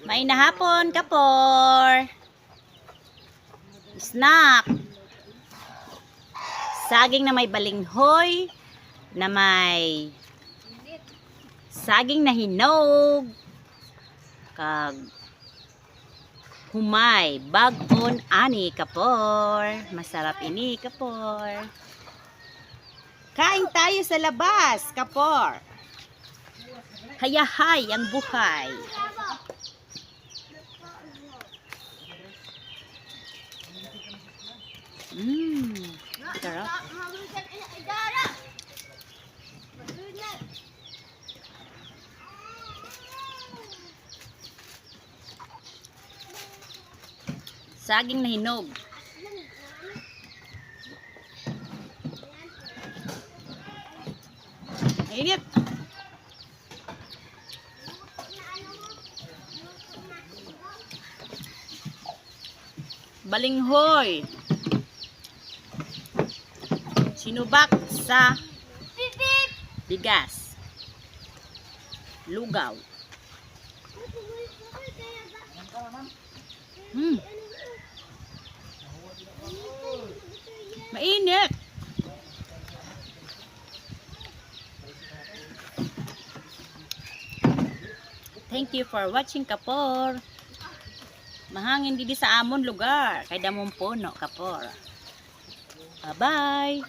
Mainang hapon, kapor. Snack. Saging na may balinghoy, na may saging na hinog, kag humay, bag-on ani, kapor. Masarap ini, kapor. Kain tayo sa labas, kapor. Hayahay ang buhay. Sarap. Saging na hinog. Init. Balinghoy. Sinubak sa bigas. Lugaw. Mainit. Thank you for watching, kapor. Mahangin didi sa amon lugar. Kay damong puno, kapor. Bye-bye.